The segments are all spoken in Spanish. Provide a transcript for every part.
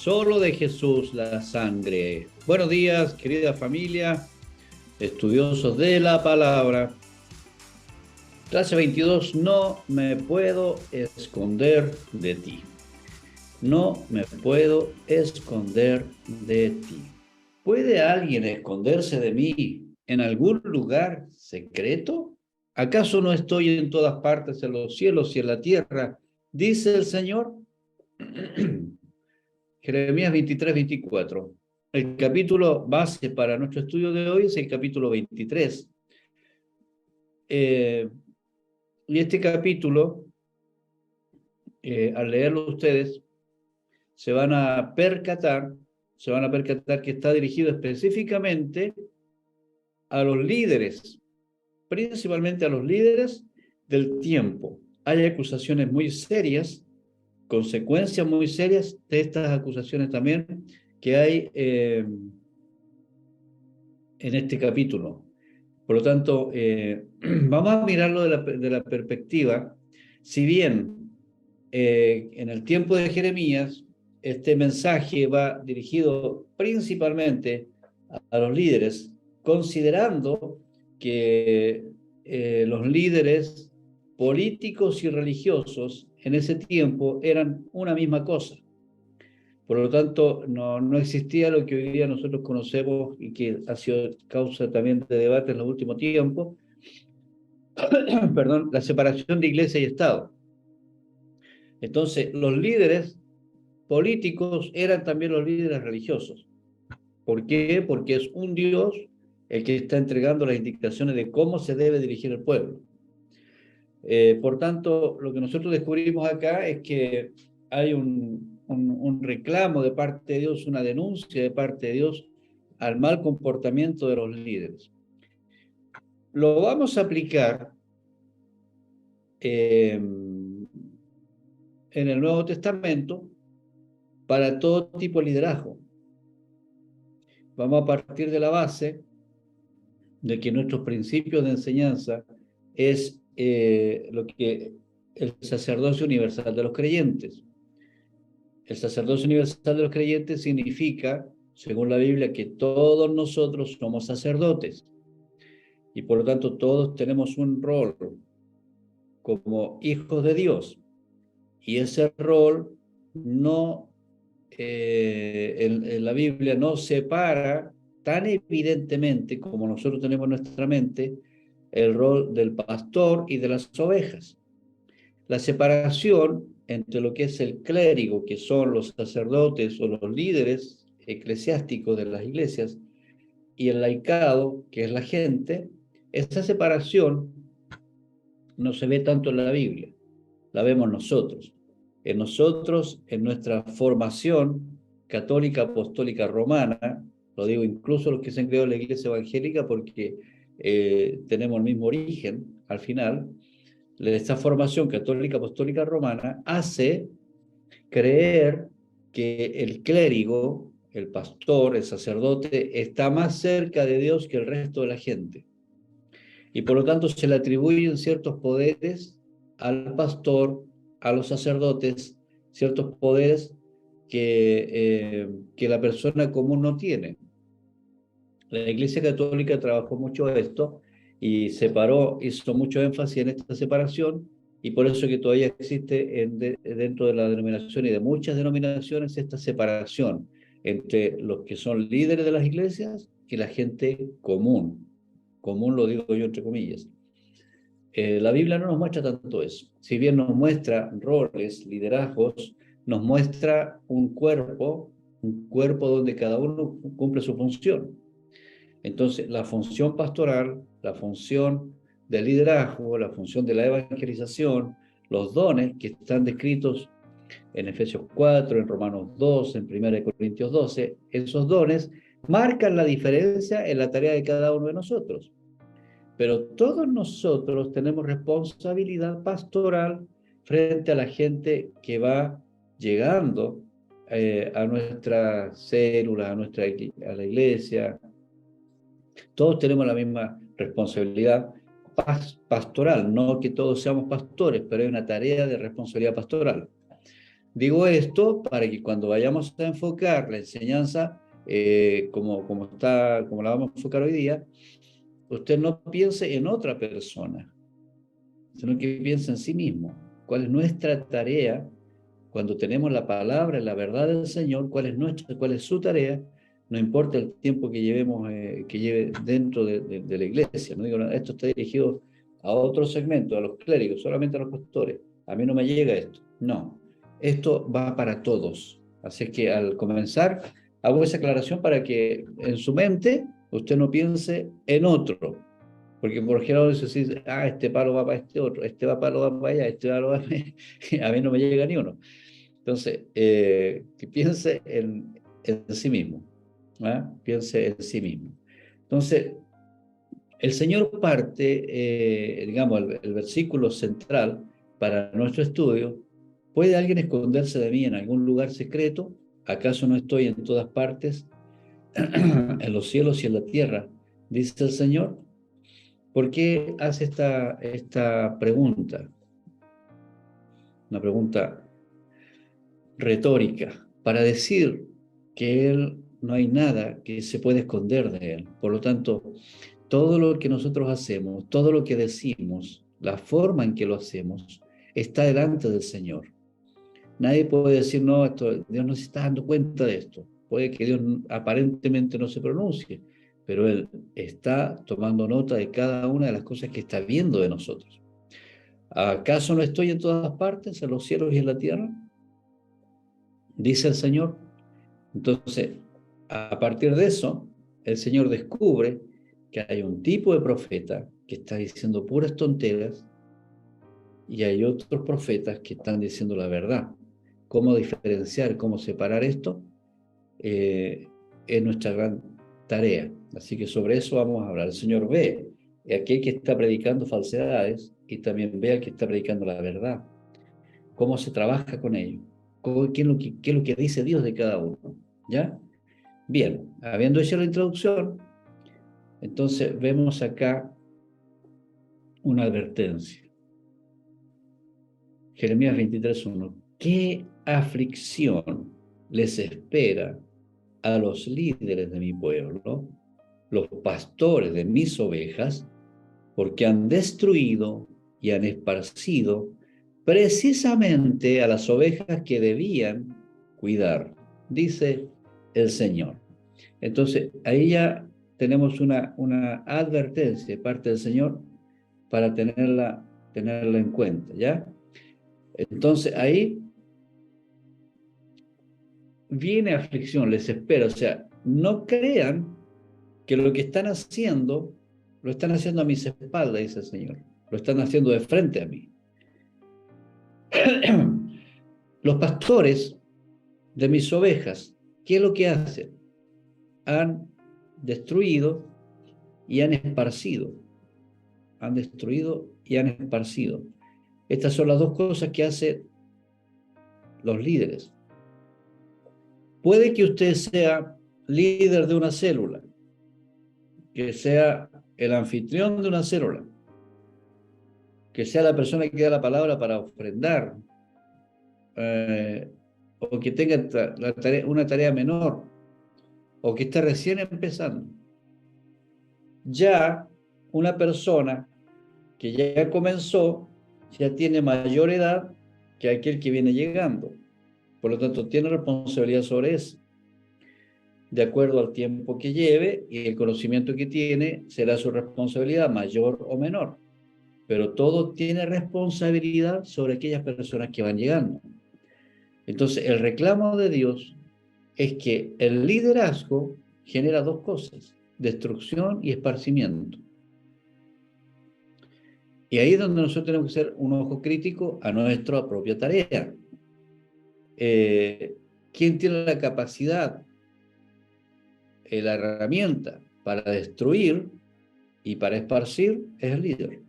Solo de Jesús la sangre. Buenos días, querida familia, estudiosos de la palabra. Clase 22, no me puedo esconder de ti. No me puedo esconder de ti. ¿Puede alguien esconderse de mí en algún lugar secreto? ¿Acaso no estoy en todas partes, en los cielos y en la tierra? Dice el Señor. Jeremías 23-24. El capítulo base para nuestro estudio de hoy es el capítulo 23. Y este capítulo, al leerlo ustedes, se van a percatar que está dirigido específicamente a los líderes, principalmente a los líderes del tiempo. Hay acusaciones muy serias, consecuencias muy serias de estas acusaciones también que hay en este capítulo. Por lo tanto, vamos a mirarlo de la perspectiva, si bien en el tiempo de Jeremías, este mensaje va dirigido principalmente a los líderes, considerando que los líderes políticos y religiosos en ese tiempo eran una misma cosa. Por lo tanto, no existía lo que hoy día nosotros conocemos y que ha sido causa también de debate en los últimos tiempos, perdón, la separación de iglesia y Estado. Entonces, los líderes políticos eran también los líderes religiosos. ¿Por qué? Porque es un Dios el que está entregando las indicaciones de cómo se debe dirigir el pueblo. Por tanto, lo que nosotros descubrimos acá es que hay un reclamo de parte de Dios, una denuncia de parte de Dios al mal comportamiento de los líderes. Lo vamos a aplicar en el Nuevo Testamento para todo tipo de liderazgo. Vamos a partir de la base de que nuestros principios de enseñanza es lo que el sacerdocio universal de los creyentes. El sacerdocio universal de los creyentes significa, según la Biblia, que todos nosotros somos sacerdotes y por lo tanto todos tenemos un rol como hijos de Dios, y ese rol no en la Biblia no separa tan evidentemente como nosotros tenemos en nuestra mente el rol del pastor y de las ovejas. La separación entre lo que es el clérigo, que son los sacerdotes o los líderes eclesiásticos de las iglesias, y el laicado, que es la gente, esa separación no se ve tanto en la Biblia, la vemos nosotros. En nosotros, en nuestra formación católica, apostólica, romana, lo digo incluso los que se han creado en la iglesia evangélica porque tenemos el mismo origen al final, esta formación católica, apostólica, romana hace creer que el clérigo, el pastor, el sacerdote, está más cerca de Dios que el resto de la gente. Y por lo tanto se le atribuyen ciertos poderes al pastor, a los sacerdotes, ciertos poderes que la persona común no tiene. La Iglesia Católica trabajó mucho esto y separó, hizo mucho énfasis en esta separación, y por eso que todavía existe dentro de la denominación y de muchas denominaciones esta separación entre los que son líderes de las iglesias y la gente común. Común lo digo yo entre comillas. La Biblia no nos muestra tanto eso. Si bien nos muestra roles, liderazgos, nos muestra un cuerpo donde cada uno cumple su función. Entonces, la función pastoral, la función del liderazgo, la función de la evangelización, los dones que están descritos en Efesios 4, en Romanos 2, en 1 Corintios 12, esos dones marcan la diferencia en la tarea de cada uno de nosotros. Pero todos nosotros tenemos responsabilidad pastoral frente a la gente que va llegando a nuestra célula, a la iglesia. Todos tenemos la misma responsabilidad pastoral, no que todos seamos pastores, pero hay una tarea de responsabilidad pastoral. Digo esto para que cuando vayamos a enfocar la enseñanza como la vamos a enfocar hoy día, usted no piense en otra persona, sino que piense en sí mismo. ¿Cuál es nuestra tarea cuando tenemos la palabra, la verdad del Señor? ¿Cuál es su tarea? No importa el tiempo que lleve dentro de la iglesia. No digo, no, esto está dirigido a otro segmento, a los clérigos, solamente a los pastores. A mí no me llega esto. No, esto va para todos. Así es que al comenzar, hago esa aclaración para que en su mente usted no piense en otro. Porque por ejemplo, se dice, este palo va para este otro, este palo va para allá, este palo va para allá. A mí no me llega ni uno. Entonces, que piense en sí mismo. ¿Ah? Piense en sí mismo. Entonces, el Señor parte, digamos, el versículo central para nuestro estudio. ¿Puede alguien esconderse de mí en algún lugar secreto? ¿Acaso no estoy en todas partes, en los cielos y en la tierra? Dice el Señor. ¿Por qué hace esta pregunta? Una pregunta retórica, para decir que Él no hay nada que se puede esconder de Él. Por lo tanto, todo lo que nosotros hacemos, todo lo que decimos, la forma en que lo hacemos, está delante del Señor. Nadie puede decir, no, Dios no se está dando cuenta de esto. Puede que Dios aparentemente no se pronuncie, pero Él está tomando nota de cada una de las cosas que está viendo de nosotros. ¿Acaso no estoy en todas partes, en los cielos y en la tierra? Dice el Señor. Entonces, a partir de eso, el Señor descubre que hay un tipo de profeta que está diciendo puras tonteras y hay otros profetas que están diciendo la verdad. ¿Cómo diferenciar, cómo separar esto? Es nuestra gran tarea. Así que sobre eso vamos a hablar. El Señor ve a aquel que está predicando falsedades y también ve al que está predicando la verdad. ¿Cómo se trabaja con ello? ¿Qué es lo que dice Dios de cada uno? ¿Ya? Bien, habiendo hecho la introducción, entonces vemos acá una advertencia. Jeremías 23:1. ¿Qué aflicción les espera a los líderes de mi pueblo, los pastores de mis ovejas, porque han destruido y han esparcido precisamente a las ovejas que debían cuidar, dice el Señor? Entonces, ahí ya tenemos una advertencia de parte del Señor para tenerla en cuenta, ¿ya? Entonces, ahí viene aflicción, les espera. O sea, no crean que lo que están haciendo, lo están haciendo a mis espaldas, dice el Señor. Lo están haciendo de frente a mí. Los pastores de mis ovejas, ¿qué es lo que hacen? Han destruido y han esparcido. Han destruido y han esparcido. Estas son las dos cosas que hacen los líderes. Puede que usted sea líder de una célula, que sea el anfitrión de una célula, que sea la persona que da la palabra para ofrendar, o que tenga una tarea menor, o que esté recién empezando. Ya una persona que ya comenzó, ya tiene mayor edad que aquel que viene llegando. Por lo tanto, tiene responsabilidad sobre eso. De acuerdo al tiempo que lleve y el conocimiento que tiene, será su responsabilidad mayor o menor. Pero todo tiene responsabilidad sobre aquellas personas que van llegando. Entonces, el reclamo de Dios es que el liderazgo genera dos cosas: destrucción y esparcimiento. Y ahí es donde nosotros tenemos que ser un ojo crítico a nuestra propia tarea. ¿Quién tiene la capacidad, la herramienta para destruir y para esparcir? Es el líder.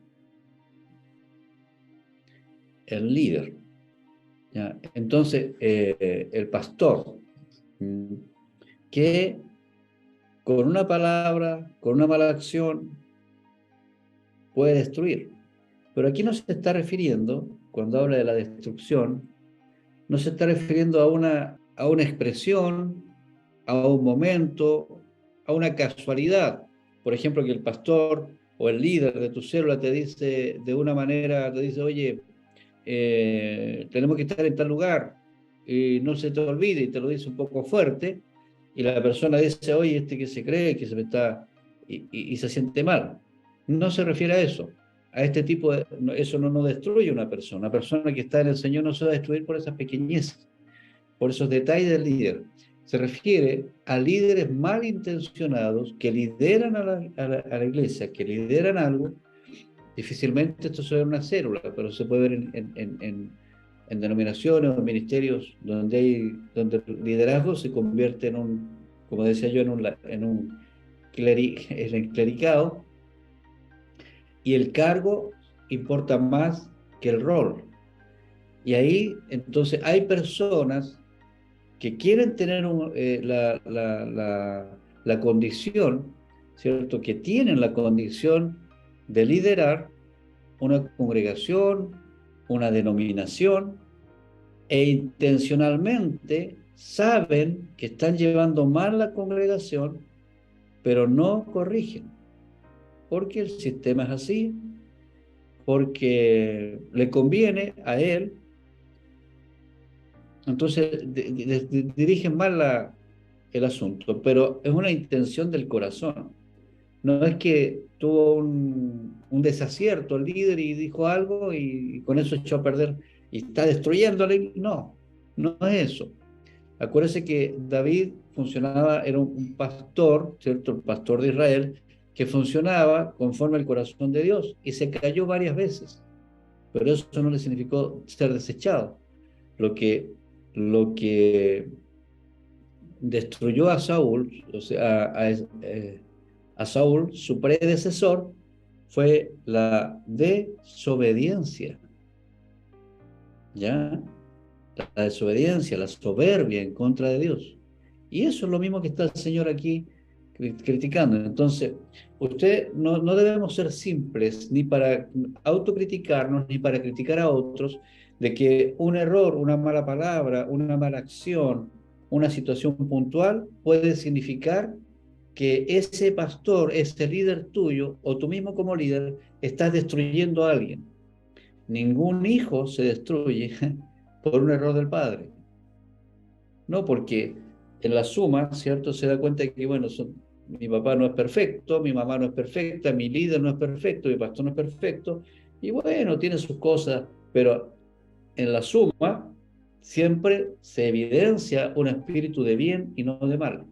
El líder. ¿Ya? Entonces, el pastor, que con una palabra, con una mala acción, puede destruir. Pero aquí no se está refiriendo, cuando habla de la destrucción, no se está refiriendo a una expresión, a un momento, a una casualidad. Por ejemplo, que el pastor o el líder de tu célula te dice de una manera, te dice, oye, tenemos que estar en tal lugar, y no se te olvide, y te lo dice un poco fuerte, y la persona dice, oye, este que se cree, que se me está, y se siente mal. No se refiere a eso. A este tipo de, eso no destruye una persona. Una persona que está en el Señor no se va a destruir por esas pequeñeces, por esos detalles del líder. Se refiere a líderes malintencionados que lideran a la iglesia, que lideran algo. Difícilmente esto se ve en una célula, pero se puede ver en denominaciones o en ministerios donde el liderazgo se convierte en un, como decía yo, en el clericado, y el cargo importa más que el rol. Y ahí, entonces, hay personas que quieren tener la condición, ¿cierto? Que tienen la condición de liderar una congregación, una denominación, e intencionalmente saben que están llevando mal la congregación, pero no corrigen, porque el sistema es así, porque le conviene a él. Entonces dirigen mal el asunto, pero es una intención del corazón. No es que tuvo un desacierto el líder y dijo algo y con eso echó a perder y está destruyendo la iglesia. No, no es eso. Acuérdense que David funcionaba, era un pastor, ¿cierto? El pastor de Israel, que funcionaba conforme al corazón de Dios y se cayó varias veces, pero eso no le significó ser desechado. Lo que, lo que destruyó a Saúl, o sea, a Saúl, su predecesor, fue la desobediencia, ¿ya? La desobediencia, la soberbia en contra de Dios. Y eso es lo mismo que está el Señor aquí criticando. Entonces, no debemos ser simples ni para autocriticarnos, ni para criticar a otros, de que un error, una mala palabra, una mala acción, una situación puntual puede significar que ese pastor, ese líder tuyo, o tú mismo como líder, estás destruyendo a alguien. Ningún hijo se destruye por un error del padre. No, porque en la suma, ¿cierto? Se da cuenta de que, bueno, mi papá no es perfecto, mi mamá no es perfecta, mi líder no es perfecto, mi pastor no es perfecto, y bueno, tiene sus cosas, pero en la suma siempre se evidencia un espíritu de bien y no de mal.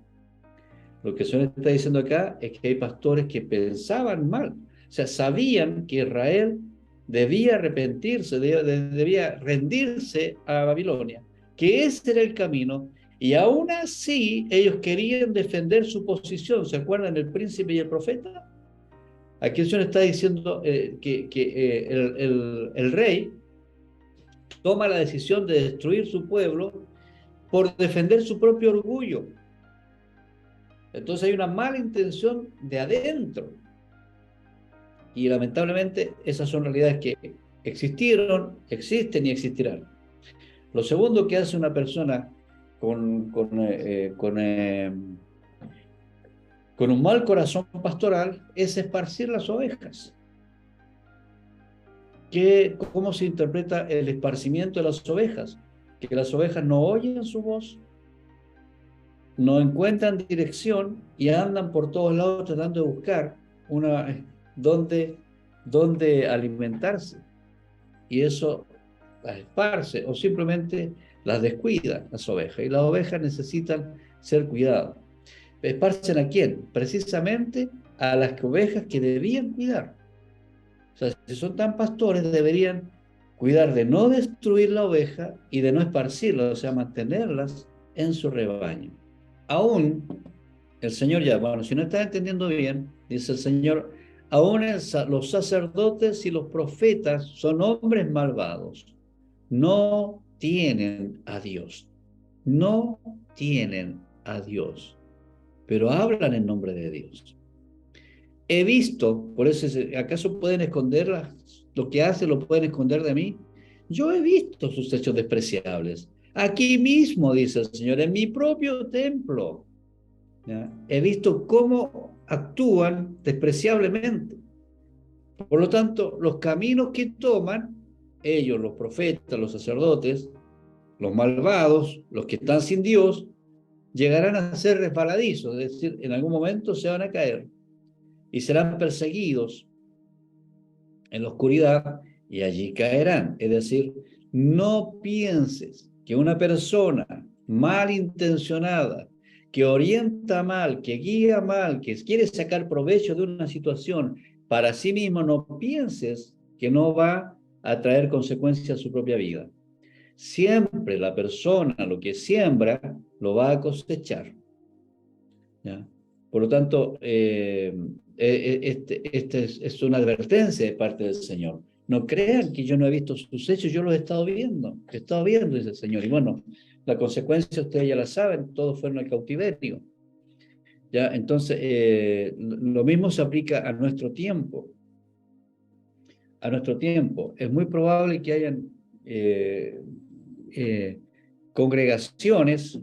Lo que el Señor está diciendo acá es que hay pastores que pensaban mal, o sea, sabían que Israel debía arrepentirse, debía rendirse a Babilonia, que ese era el camino, y aún así ellos querían defender su posición. ¿Se acuerdan del príncipe y el profeta? Aquí el Señor está diciendo el rey toma la decisión de destruir su pueblo por defender su propio orgullo. Entonces hay una mala intención de adentro. Y lamentablemente esas son realidades que existieron, existen y existirán. Lo segundo que hace una persona con un mal corazón pastoral es esparcir las ovejas. ¿Cómo se interpreta el esparcimiento de las ovejas? Que las ovejas no oyen su voz, no encuentran dirección y andan por todos lados tratando de buscar dónde alimentarse. Y eso las esparce o simplemente las descuida las ovejas. Y las ovejas necesitan ser cuidadas. ¿Esparcen a quién? Precisamente a las ovejas que debían cuidar. O sea, si son tan pastores, deberían cuidar de no destruir la oveja y de no esparcirla, o sea, mantenerlas en su rebaño. Aún el Señor ya, bueno, si no estás entendiendo bien, dice el Señor, aún los sacerdotes y los profetas son hombres malvados. No tienen a Dios. No tienen a Dios. Pero hablan en nombre de Dios. He visto, por eso, ¿acaso pueden esconder lo que hacen, lo pueden esconder de mí? Yo he visto sus hechos despreciables. Aquí mismo, dice el Señor, en mi propio templo, ¿ya? He visto cómo actúan despreciablemente. Por lo tanto, los caminos que toman ellos, los profetas, los sacerdotes, los malvados, los que están sin Dios, llegarán a ser resbaladizos, es decir, en algún momento se van a caer y serán perseguidos en la oscuridad y allí caerán. Es decir, no pienses que una persona malintencionada, que orienta mal, que guía mal, que quiere sacar provecho de una situación para sí mismo, no pienses que no va a traer consecuencias a su propia vida. Siempre la persona lo que siembra lo va a cosechar, ¿ya? Por lo tanto, es una advertencia de parte del Señor. No crean que yo no he visto sus hechos, yo los he estado viendo, dice el Señor. Y bueno, la consecuencia ustedes ya la saben, todos fueron al cautiverio. ¿Ya? Entonces, lo mismo se aplica a nuestro tiempo. A nuestro tiempo. Es muy probable que hayan congregaciones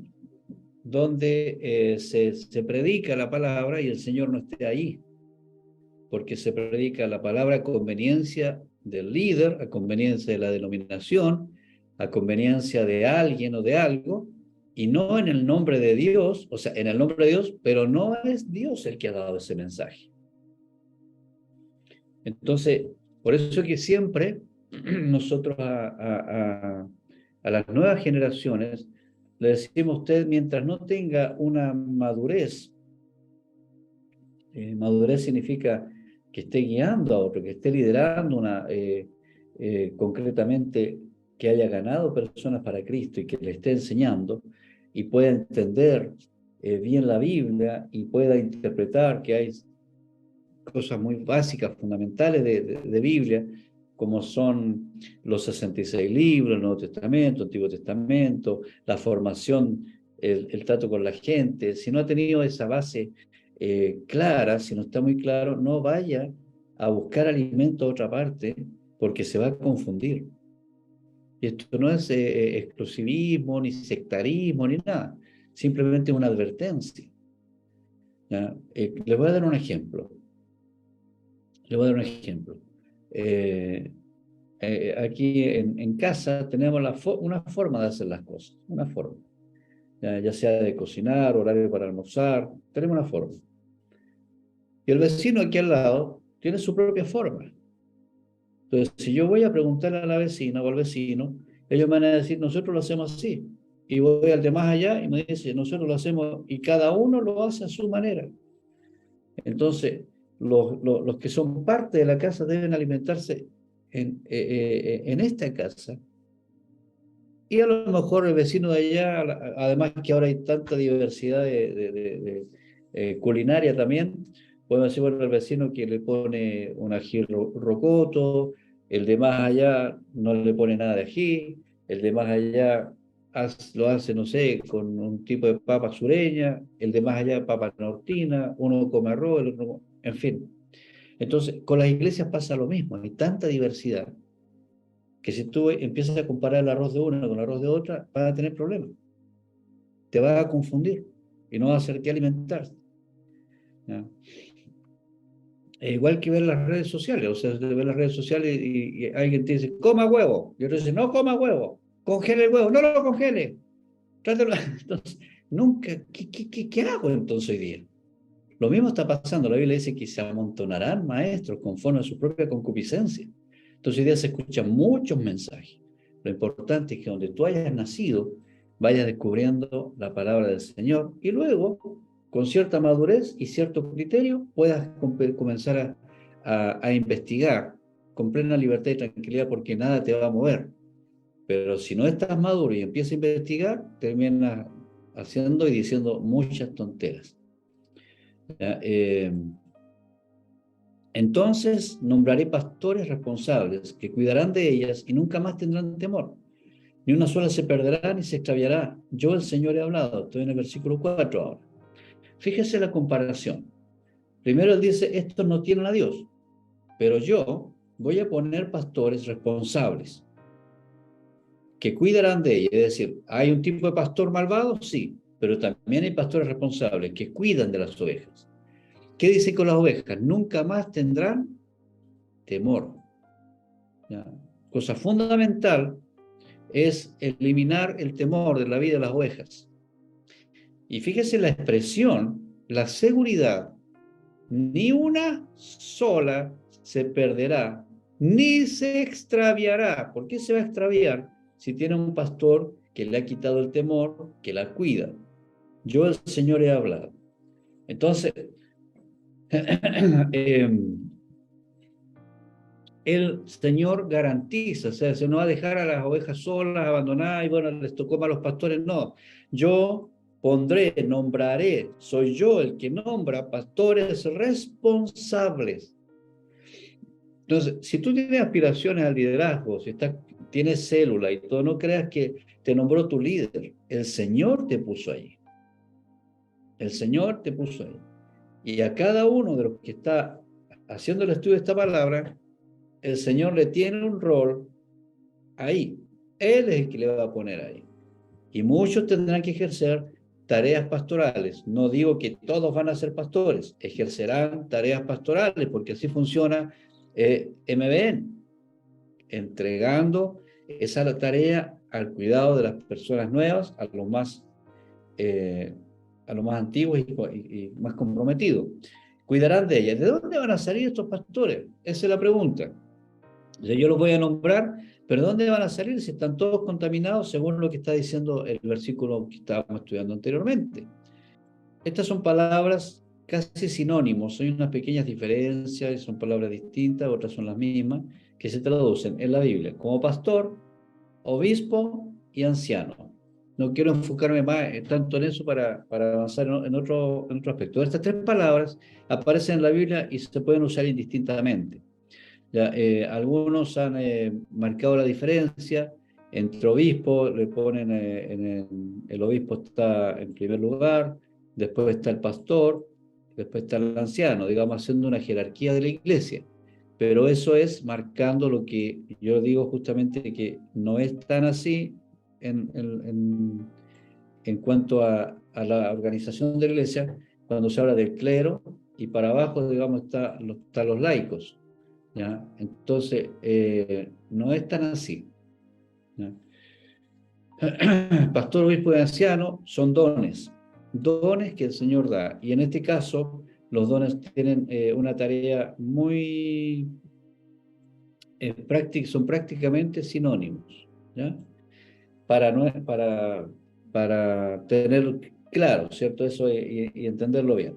donde se predica la palabra y el Señor no esté ahí, porque se predica la palabra a conveniencia del líder, a conveniencia de la denominación, a conveniencia de alguien o de algo, y no en el nombre de Dios, o sea, en el nombre de Dios, pero no es Dios el que ha dado ese mensaje. Entonces, por eso que siempre nosotros a las nuevas generaciones le decimos a usted, mientras no tenga una madurez, madurez significa que esté guiando a otro, que esté liderando concretamente que haya ganado personas para Cristo y que le esté enseñando y pueda entender bien la Biblia y pueda interpretar que hay cosas muy básicas, fundamentales de Biblia, como son los 66 libros, el Nuevo Testamento, el Antiguo Testamento, la formación, el trato con la gente. Si no ha tenido esa base clara, si no está muy claro, no vaya a buscar alimento a otra parte porque se va a confundir. Y esto no es exclusivismo, ni sectarismo, ni nada. Simplemente una advertencia. Les voy a dar un ejemplo. Le voy a dar un ejemplo. Aquí en casa tenemos una forma de hacer las cosas, una forma. Ya sea de cocinar, horario para almorzar, tenemos una forma. Y el vecino aquí al lado tiene su propia forma. Entonces, si yo voy a preguntarle a la vecina o al vecino, ellos me van a decir, nosotros lo hacemos así. Y voy al de más allá y me dice, nosotros lo hacemos, y cada uno lo hace a su manera. Entonces, los que son parte de la casa deben alimentarse en esta casa. Y a lo mejor el vecino de allá, además que ahora hay tanta diversidad culinaria también, podemos decir, bueno, el vecino que le pone un ají rocoto, el de más allá no le pone nada de ají, el de más allá lo hace, no sé, con un tipo de papa sureña, el de más allá papa nortina, uno come arroz, el otro, en fin. Entonces, con las iglesias pasa lo mismo, hay tanta diversidad que si tú empiezas a comparar el arroz de una con el arroz de otra, vas a tener problemas. Te vas a confundir y no vas a saber qué alimentar. Igual que ver las redes sociales, o sea, ver las redes sociales y alguien te dice, coma huevo, y otro dice, no coma huevo, congele el huevo, no lo congele. Trátelo. Entonces, nunca, ¿qué hago entonces hoy día? Lo mismo está pasando, la Biblia dice que se amontonarán maestros conforme a su propia concupiscencia. Entonces hoy día se escuchan muchos mensajes. Lo importante es que donde tú hayas nacido, vayas descubriendo la palabra del Señor y luego, con cierta madurez y cierto criterio, puedas comenzar a investigar con plena libertad y tranquilidad porque nada te va a mover. Pero si no estás maduro y empiezas a investigar, terminas haciendo y diciendo muchas tonteras. Entonces nombraré pastores responsables que cuidarán de ellas y nunca más tendrán temor. Ni una sola se perderá ni se extraviará. Yo el Señor he hablado. Estoy en el versículo 4 ahora. Fíjese la comparación. Primero él dice, estos no tienen a Dios, pero yo voy a poner pastores responsables. que cuidarán de ella. Es decir, ¿hay un tipo de pastor malvado? Sí, pero también hay pastores responsables que cuidan de las ovejas. ¿Qué dice con las ovejas? Nunca más tendrán temor. ¿Ya? Cosa fundamental es eliminar el temor de la vida de las ovejas. Y fíjese la expresión, la seguridad, ni una sola se perderá, ni se extraviará. ¿Por qué se va a extraviar si tiene un pastor que le ha quitado el temor, que la cuida? Yo, el Señor, he hablado. Entonces, el Señor garantiza, o sea, se no va a dejar a las ovejas solas, abandonadas, y bueno, les tocó mal a los pastores, no. Yo pondré, nombraré, soy yo el que nombra pastores responsables. Entonces, si tú tienes aspiraciones al liderazgo, si tienes célula y todo, no creas que te nombró tu líder. El Señor te puso ahí. El Señor te puso ahí. Y a cada uno de los que está haciendo el estudio de esta palabra, el Señor le tiene un rol ahí. Él es el que le va a poner ahí. Y muchos tendrán que ejercer tareas pastorales. No digo que todos van a ser pastores, ejercerán tareas pastorales, porque así funciona MBN, entregando esa tarea al cuidado de las personas nuevas, a los más antiguos y más comprometidos. Cuidarán de ellas. ¿De dónde van a salir estos pastores? Esa es la pregunta. Yo los voy a nombrar, pero ¿de dónde van a salir si están todos contaminados según lo que está diciendo el versículo que estábamos estudiando anteriormente? Estas son palabras casi sinónimos, hay unas pequeñas diferencias, son palabras distintas, otras son las mismas, que se traducen en la Biblia como pastor, obispo y anciano. No quiero enfocarme más tanto en eso para avanzar en otro aspecto. Estas tres palabras aparecen en la Biblia y se pueden usar indistintamente. Ya, algunos han marcado la diferencia entre obispo, le ponen el obispo está en primer lugar, después está el pastor, después está el anciano, digamos, haciendo una jerarquía de la iglesia. Pero eso es marcando lo que yo digo justamente que no es tan así en cuanto a la organización de la iglesia, cuando se habla del clero, y para abajo, digamos, están los laicos. ¿Ya? Entonces, no es tan así. ¿Ya? Pastor, obispo y anciano son dones que el Señor da. Y en este caso, los dones tienen una tarea muy son prácticamente sinónimos. ¿Ya? Para tener claro, ¿cierto? Eso y entenderlo bien.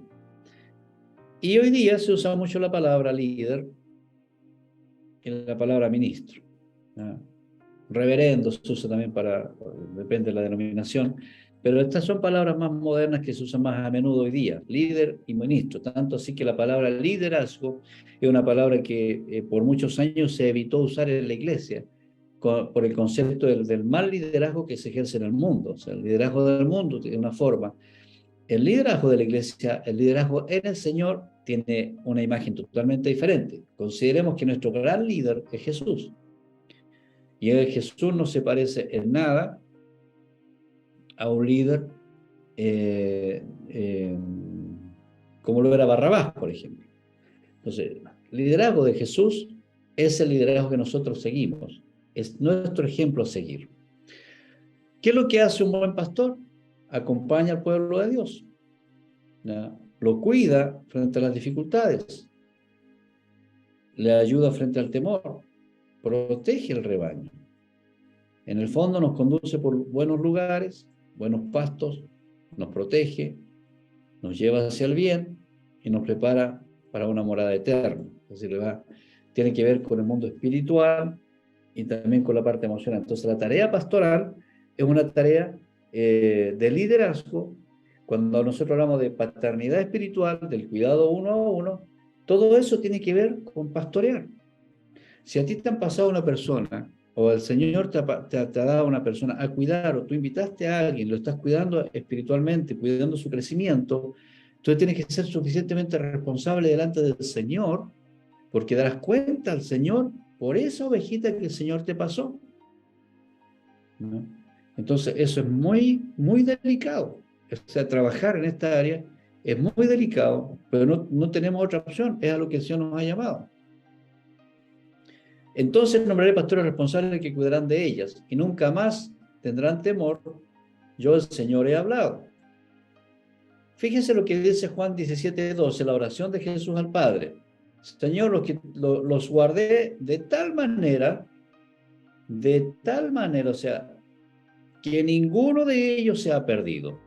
Y hoy día se usa mucho la palabra líder y la palabra ministro. ¿Ya? Reverendo se usa también depende de la denominación, pero estas son palabras más modernas que se usan más a menudo hoy día, líder y ministro, tanto así que la palabra liderazgo es una palabra que por muchos años se evitó usar en la iglesia, por el concepto del mal liderazgo que se ejerce en el mundo. O sea, el liderazgo del mundo tiene una forma. El liderazgo de la iglesia, el liderazgo en el Señor, tiene una imagen totalmente diferente. Consideremos que nuestro gran líder es Jesús. Y Jesús no se parece en nada a un líder como lo era Barrabás, por ejemplo. Entonces, el liderazgo de Jesús es el liderazgo que nosotros seguimos. Es nuestro ejemplo a seguir. ¿Qué es lo que hace un buen pastor? Acompaña al pueblo de Dios. ¿Ya? Lo cuida frente a las dificultades. Le ayuda frente al temor. Protege el rebaño. En el fondo nos conduce por buenos lugares, buenos pastos, nos protege, nos lleva hacia el bien y nos prepara para una morada eterna. Es decir, tiene que ver con el mundo espiritual y también con la parte emocional. Entonces, la tarea pastoral es una tarea de liderazgo. Cuando nosotros hablamos de paternidad espiritual, del cuidado uno a uno, todo eso tiene que ver con pastorear. Si a ti te han pasado una persona, o el Señor te ha dado una persona a cuidar, o tú invitaste a alguien, lo estás cuidando espiritualmente, cuidando su crecimiento, tú tienes que ser suficientemente responsable delante del Señor, porque darás cuenta al Señor por esa ovejita que el Señor te pasó. ¿no? Entonces, eso es muy, muy delicado. O sea, trabajar en esta área es muy delicado, pero no tenemos otra opción, es a lo que el Señor nos ha llamado. Entonces nombraré pastores responsables que cuidarán de ellas, y nunca más tendrán temor. Yo, el Señor, he hablado. Fíjense lo que dice Juan 17:12, la oración de Jesús al Padre. Señor, los guardé de tal manera, o sea, que ninguno de ellos se ha perdido,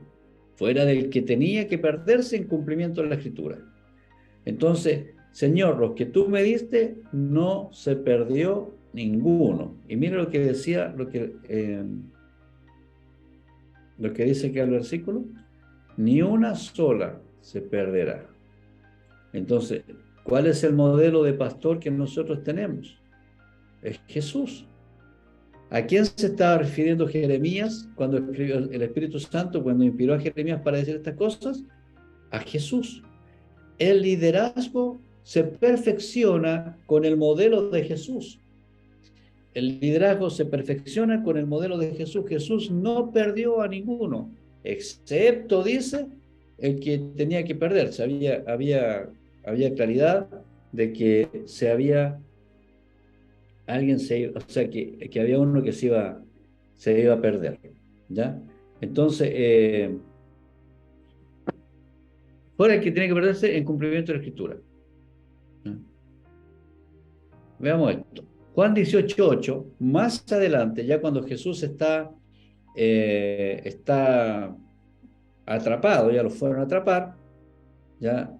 fuera del que tenía que perderse en cumplimiento de la Escritura. Entonces, Señor, los que tú me diste, no se perdió ninguno. Y mira lo que decía, lo que dice aquí el versículo, ni una sola se perderá. Entonces, ¿cuál es el modelo de pastor que nosotros tenemos? Es Jesús. ¿A quién se estaba refiriendo Jeremías cuando escribió el Espíritu Santo, cuando inspiró a Jeremías para decir estas cosas? A Jesús. El liderazgo se perfecciona con el modelo de Jesús. El liderazgo se perfecciona con el modelo de Jesús. Jesús no perdió a ninguno, excepto, dice, el que tenía que perderse. Había claridad de que o sea, que había uno que se iba a perder, ¿ya? Entonces, fuera el que tiene que perderse en cumplimiento de la Escritura. ¿Ya? Veamos esto. Juan 18:8, más adelante, ya cuando Jesús está atrapado, ya lo fueron a atrapar, ¿ya?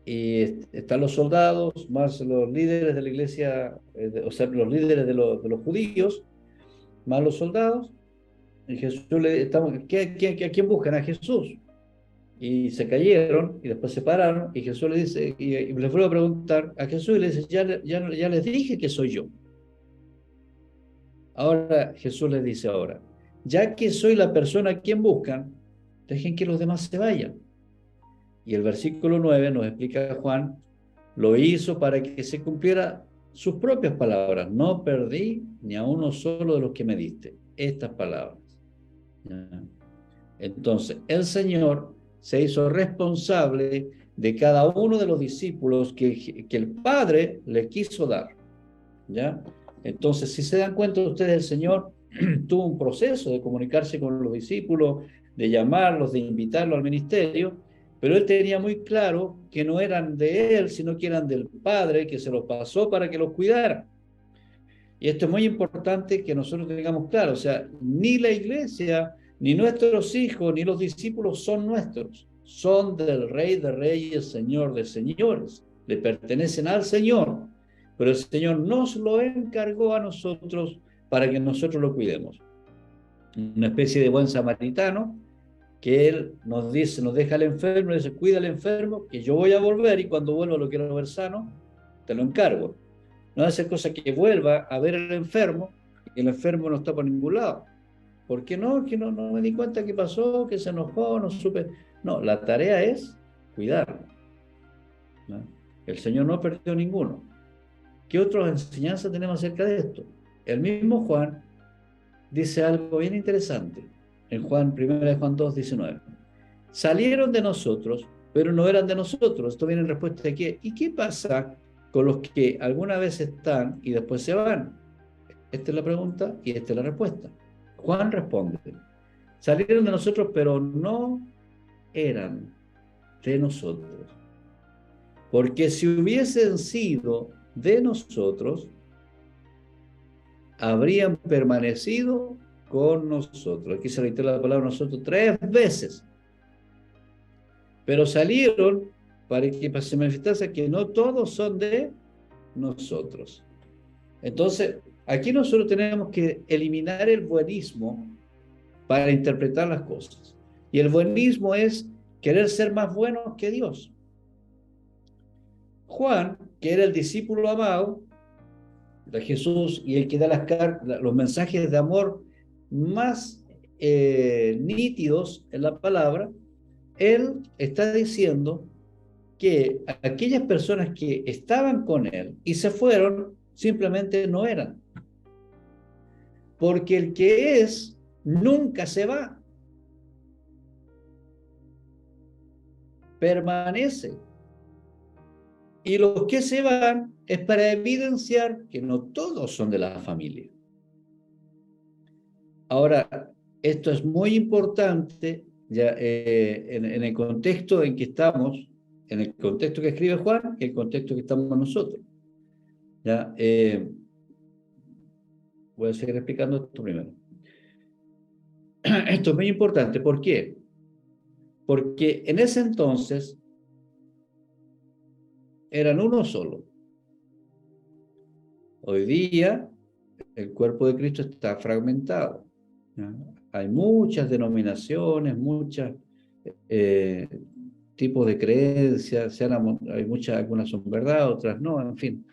Y están los soldados, más los líderes de la iglesia, o sea, los líderes de los judíos, más los soldados, y Jesús ¿a quién buscan? A Jesús. Y se cayeron, y después se pararon, y Jesús le dice, y les vuelve a preguntar a Jesús, y le dice, ya les dije que soy yo. Ahora Jesús les dice ahora, ya que soy la persona a quien buscan, dejen que los demás se vayan. Y el versículo 9 nos explica Juan, lo hizo para que se cumpliera sus propias palabras. No perdí ni a uno solo de los que me diste. Estas palabras. Entonces, el Señor se hizo responsable de cada uno de los discípulos que el Padre le quiso dar. ¿Ya? Entonces, si se dan cuenta ustedes, el Señor tuvo un proceso de comunicarse con los discípulos, de llamarlos, de invitarlos al ministerio, pero Él tenía muy claro que no eran de Él, sino que eran del Padre, que se los pasó para que los cuidara. Y esto es muy importante que nosotros tengamos claro, o sea, ni la iglesia, ni nuestros hijos, ni los discípulos son nuestros, son del Rey de Reyes, Señor de Señores, le pertenecen al Señor, pero el Señor nos lo encargó a nosotros para que nosotros lo cuidemos. Una especie de buen samaritano, que Él nos dice, nos deja al enfermo, y dice, cuida al enfermo, que yo voy a volver, y cuando vuelva lo quiero ver sano, te lo encargo. No hace cosa que vuelva a ver al enfermo, y el enfermo no está por ningún lado. ¿Por qué no? Que no me di cuenta qué pasó, que se enojó, no supe. No, la tarea es cuidarlo, ¿no? El Señor no perdió ninguno. ¿Qué otras enseñanzas tenemos acerca de esto? El mismo Juan dice algo bien interesante. En 1 Juan 2:19. Salieron de nosotros, pero no eran de nosotros. Esto viene en respuesta de qué. ¿Y qué pasa con los que alguna vez están y después se van? Esta es la pregunta y esta es la respuesta. Juan responde, salieron de nosotros, pero no eran de nosotros. Porque si hubiesen sido de nosotros, habrían permanecido con nosotros. Aquí se reitera la palabra nosotros 3 veces. Pero salieron para que se manifestase que no todos son de nosotros. Entonces, aquí nosotros tenemos que eliminar el buenismo para interpretar las cosas. Y el buenismo es querer ser más buenos que Dios. Juan, que era el discípulo amado de Jesús y el que da los mensajes de amor más nítidos en la palabra, él está diciendo que aquellas personas que estaban con él y se fueron, simplemente no eran. porque el que es nunca se va, permanece. Y los que se van es para evidenciar que no todos son de la familia. Ahora, esto es muy importante ya, en el contexto en que estamos, en el contexto que escribe Juan, y el contexto que estamos nosotros. ¿Ya? Voy a seguir explicando esto primero. Esto es muy importante. ¿Por qué? Porque en ese entonces eran uno solo. Hoy día el cuerpo de Cristo está fragmentado. ¿Ya? Hay muchas denominaciones, muchos tipos de creencias, hay muchas, algunas son verdad, otras no, en fin.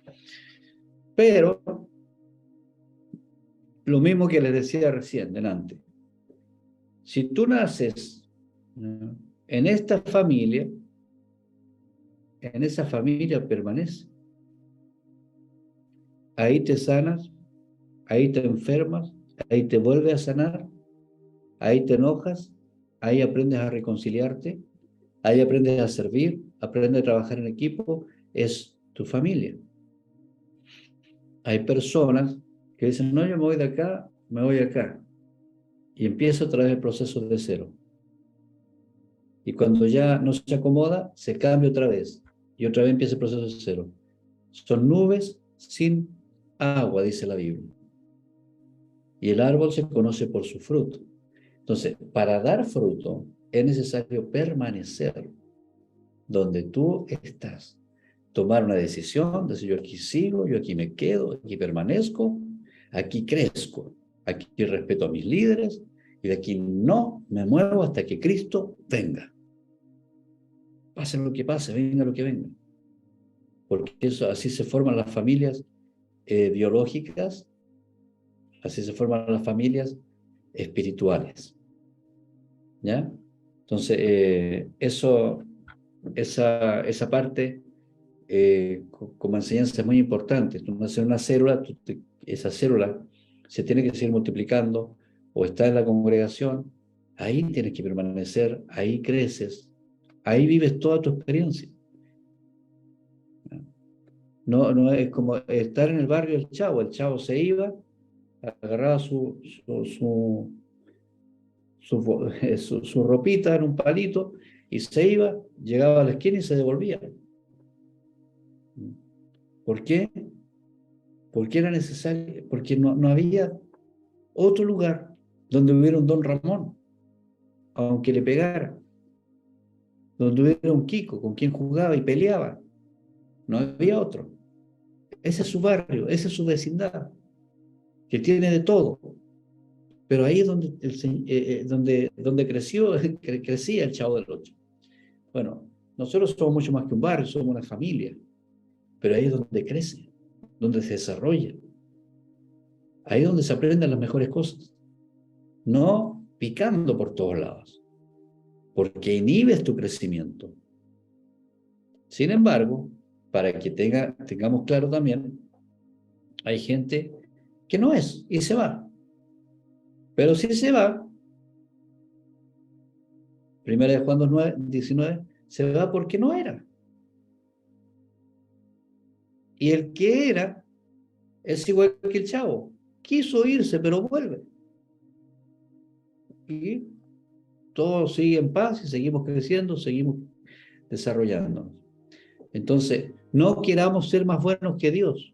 Pero lo mismo que les decía recién, delante. Si tú naces, ¿no?, en esta familia, en esa familia permanece. Ahí te sanas, ahí te enfermas, ahí te vuelves a sanar, ahí te enojas, ahí aprendes a reconciliarte, ahí aprendes a servir, aprendes a trabajar en equipo, es tu familia. Hay personas que dicen, no, yo me voy de acá, me voy acá, y empieza otra vez el proceso de cero. Y cuando ya no se acomoda, se cambia otra vez, y otra vez empieza el proceso de cero. Son nubes sin agua, dice la Biblia. Y el árbol se conoce por su fruto. Entonces, para dar fruto, es necesario permanecer donde tú estás. Tomar una decisión, decir yo aquí sigo, yo aquí me quedo, aquí permanezco, aquí crezco, aquí respeto a mis líderes y de aquí no me muevo hasta que Cristo venga. Pase lo que pase, venga lo que venga. Porque eso, así se forman las familias biológicas, así se forman las familias espirituales. ¿Ya? Entonces, esa parte como enseñanza es muy importante. Tú naces en una célula, esa célula se tiene que seguir multiplicando o está en la congregación, ahí tienes que permanecer, ahí creces, ahí vives toda tu experiencia. No, no es como estar en el barrio del Chavo. El Chavo se iba, agarraba su ropita en un palito y se iba, llegaba a la esquina y se devolvía. ¿Por qué? Porque era necesario, porque no había otro lugar donde hubiera un Don Ramón, aunque le pegara, donde hubiera un Kiko con quien jugaba y peleaba. No había otro. Ese es su barrio, esa es su vecindad, que tiene de todo. Pero ahí es donde crecía el Chavo del Ocho. Bueno, nosotros somos mucho más que un barrio, somos una familia, pero ahí es donde crece, donde se desarrolla. Ahí es donde se aprenden las mejores cosas. No picando por todos lados, porque inhibes tu crecimiento. Sin embargo, para que tengamos claro también, hay gente que no es y se va. Pero si se va, primera de Juan 19, se va porque no era. Y el que era es igual que el Chavo. Quiso irse, pero vuelve. Y todo sigue en paz y seguimos creciendo, seguimos desarrollándonos. Entonces, no queramos ser más buenos que Dios.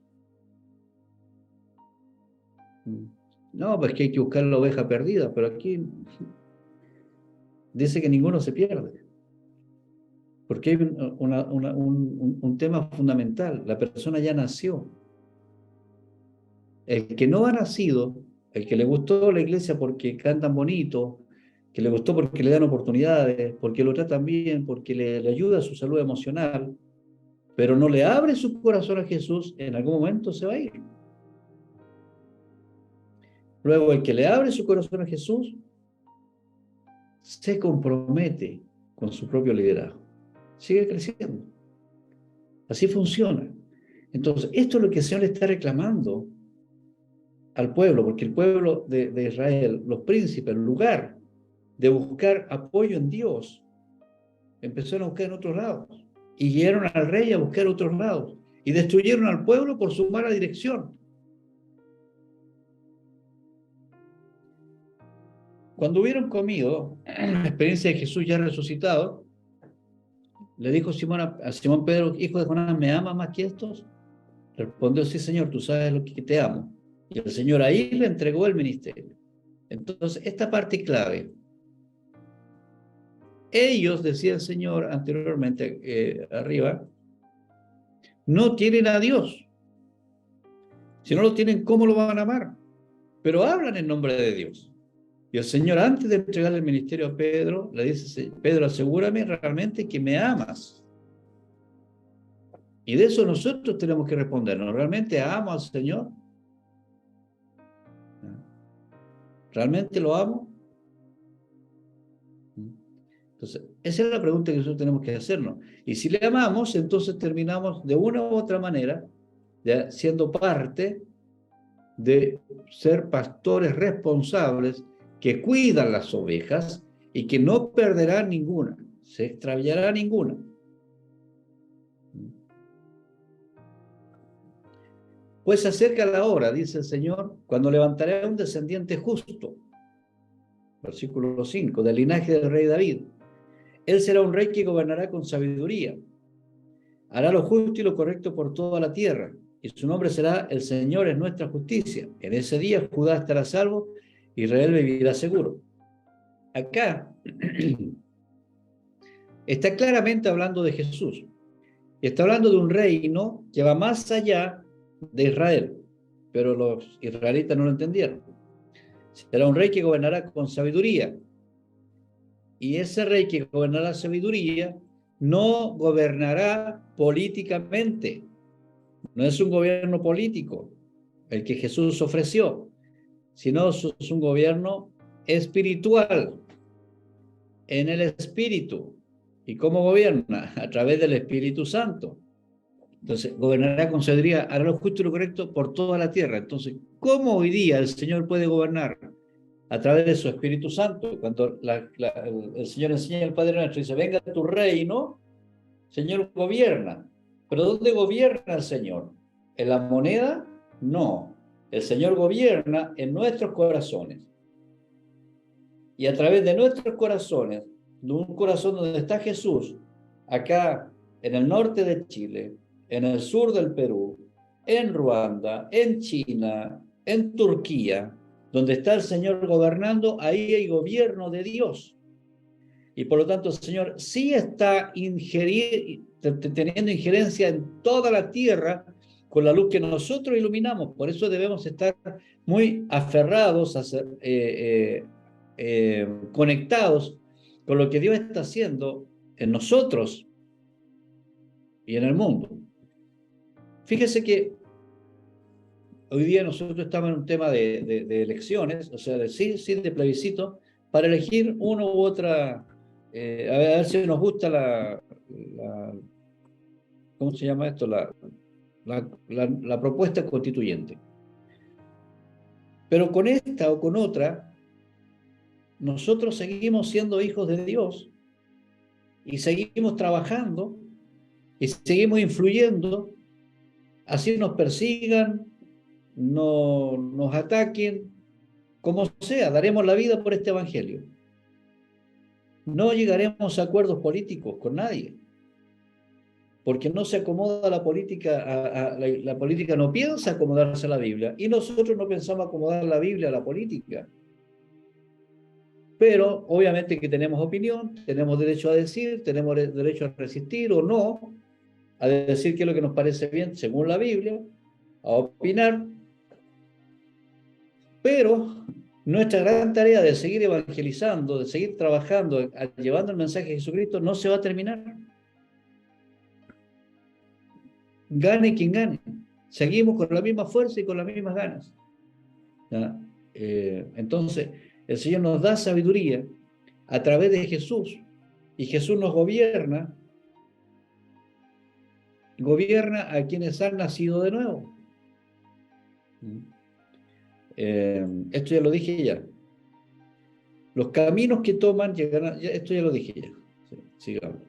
No, pues que hay que buscar la oveja perdida, pero aquí dice que ninguno se pierde. Porque hay un tema fundamental. La persona ya nació. El que no ha nacido, el que le gustó la iglesia porque cantan bonito, que le gustó porque le dan oportunidades, porque lo tratan bien, porque le ayuda a su salud emocional, pero no le abre su corazón a Jesús, en algún momento se va a ir. Luego, el que le abre su corazón a Jesús, se compromete con su propio liderazgo. Sigue creciendo. Así funciona. Entonces, esto es lo que el Señor le está reclamando al pueblo, porque el pueblo de Israel, los príncipes, en lugar de buscar apoyo en Dios, empezaron a buscar en otros lados. Y llegaron al rey a buscar otros lados. Y destruyeron al pueblo por su mala dirección. Cuando hubieron comido la experiencia de Jesús ya resucitado, le dijo a Simón Pedro, hijo de Jonás, ¿me amas más que estos? Respondió, sí, Señor, tú sabes lo que te amo. Y el Señor ahí le entregó el ministerio. Entonces, esta parte clave. Ellos, decía el Señor anteriormente, arriba, no tienen a Dios. Si no lo tienen, ¿cómo lo van a amar? Pero hablan en nombre de Dios. Y el Señor, antes de entregarle el ministerio a Pedro, le dice, Pedro, asegúrame realmente que me amas. Y de eso nosotros tenemos que respondernos. ¿Realmente amo al Señor? ¿Realmente lo amo? Entonces, esa es la pregunta que nosotros tenemos que hacernos. Y si le amamos, entonces terminamos de una u otra manera siendo parte de ser pastores responsables que cuidan las ovejas y que no perderán ninguna, se extraviará ninguna. Pues se acerca la hora, dice el Señor, cuando levantaré a un descendiente justo, versículo 5, del linaje del rey David. Él será un rey que gobernará con sabiduría, hará lo justo y lo correcto por toda la tierra, y su nombre será El Señor es nuestra justicia. En ese día Judá estará salvo, Israel vivirá seguro. Acá está claramente hablando de Jesús, y está hablando de un reino que va más allá de Israel, pero los israelitas no lo entendieron. Será un rey que gobernará con sabiduría, y ese rey que gobernará sabiduría no gobernará políticamente, no es un gobierno político el que Jesús ofreció, sino es un gobierno espiritual, en el Espíritu. ¿Y cómo gobierna? A través del Espíritu Santo. Entonces, gobernará con sabiduría, hará lo justo y lo correcto por toda la tierra. Entonces, ¿cómo hoy día el Señor puede gobernar? A través de su Espíritu Santo. Cuando el Señor enseña al Padre nuestro y dice, venga tu reino, Señor gobierna. ¿Pero dónde gobierna el Señor? ¿En la moneda? No. El Señor gobierna en nuestros corazones. Y a través de nuestros corazones, de un corazón donde está Jesús, acá en el norte de Chile, en el sur del Perú, en Ruanda, en China, en Turquía, donde está el Señor gobernando, ahí hay gobierno de Dios. Y por lo tanto el Señor sí está teniendo injerencia en toda la tierra con la luz que nosotros iluminamos. Por eso debemos estar muy aferrados, conectados con lo que Dios está haciendo en nosotros y en el mundo. Fíjese que hoy día nosotros estamos en un tema de elecciones, o sea, de plebiscito, para elegir una u otra, a ver si nos gusta ¿cómo se llama esto? La propuesta constituyente. Pero con esta o con otra, nosotros seguimos siendo hijos de Dios y seguimos trabajando y seguimos influyendo, así nos persigan, nos ataquen, como sea, daremos la vida por este evangelio. No llegaremos a acuerdos políticos con nadie, porque no se acomoda la política, la política no piensa acomodarse a la Biblia, y nosotros no pensamos acomodar la Biblia a la política. Pero obviamente que tenemos opinión, tenemos derecho a decir, tenemos derecho a resistir o no, a decir qué es lo que nos parece bien según la Biblia, a opinar, pero nuestra gran tarea de seguir evangelizando, de seguir trabajando, llevando el mensaje de Jesucristo, no se va a terminar. Gane quien gane. Seguimos con la misma fuerza y con las mismas ganas. Entonces, el Señor nos da sabiduría a través de Jesús, y Jesús nos gobierna a quienes han nacido de nuevo. Esto ya lo dije ya. Los caminos que toman llegarán, esto ya lo dije ya. Sí, sigamos.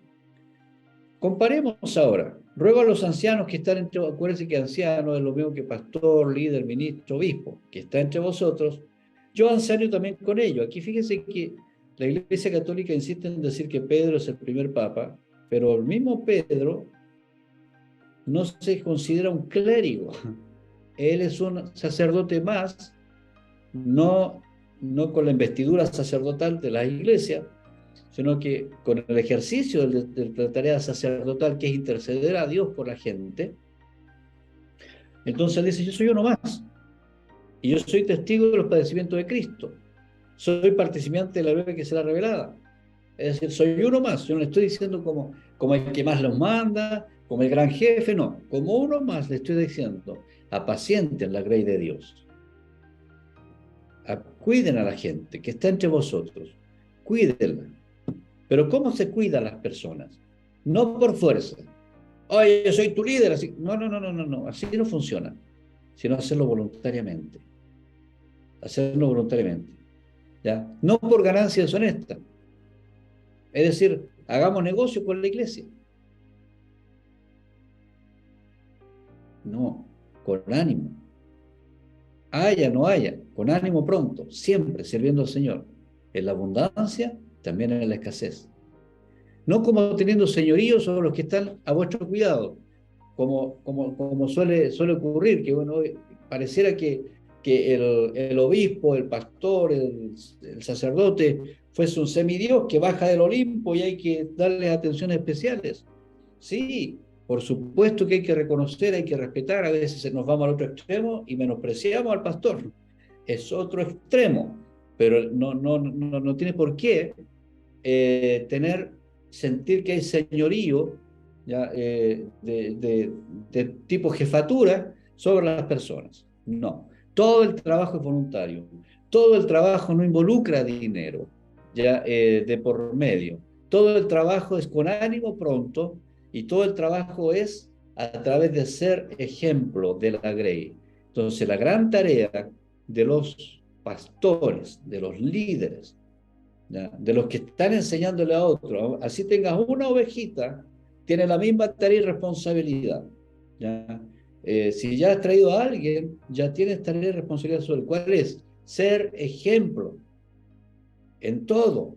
Comparemos ahora. Ruego a los ancianos que están entre vosotros, acuérdense que anciano es lo mismo que pastor, líder, ministro, obispo, que está entre vosotros. Yo anciano también con ellos. Aquí fíjense que la Iglesia Católica insiste en decir que Pedro es el primer papa, pero el mismo Pedro no se considera un clérigo. Él es un sacerdote más, no con la investidura sacerdotal de la Iglesia, sino que con el ejercicio de la tarea sacerdotal, que es interceder a Dios por la gente. Entonces él dice, yo soy uno más, y yo soy testigo de los padecimientos de Cristo, soy participante de la gloria que será revelada. Es decir, soy uno más. Yo no le estoy diciendo como el que más los manda, como el gran jefe, no. Como uno más le estoy diciendo, apacienten la grey de Dios. Cuiden a la gente que está entre vosotros. Cuídenla. Pero ¿cómo se cuidan las personas? No por fuerza. Oye, yo soy tu líder. Así. No. Así no funciona. Sino hacerlo voluntariamente. Hacerlo voluntariamente. ¿Ya? No por ganancia deshonesta. Es decir, hagamos negocio con la iglesia. No, con ánimo. Haya, no haya, con ánimo pronto, siempre sirviendo al Señor. En la abundancia, también en la escasez. No como teniendo señorío sobre los que están a vuestro cuidado, como suele ocurrir, que bueno, pareciera que el obispo, el pastor, el sacerdote fuese un semidios que baja del Olimpo y hay que darle atenciones especiales. Sí, por supuesto que hay que reconocer, hay que respetar, a veces nos vamos al otro extremo y menospreciamos al pastor. Es otro extremo, pero no tiene por qué sentir que hay señorío ¿ya? De tipo jefatura sobre las personas. No, todo el trabajo es voluntario, todo el trabajo no involucra dinero ya de por medio, todo el trabajo es con ánimo pronto y todo el trabajo es a través de ser ejemplo de la grey. Entonces la gran tarea de los pastores, de los líderes, ¿ya? De los que están enseñándole a otros, así tengas una ovejita, tiene la misma tarea y responsabilidad. ¿Ya? Si ya has traído a alguien, ya tienes tarea y responsabilidad sobre el cual es ser ejemplo en todo.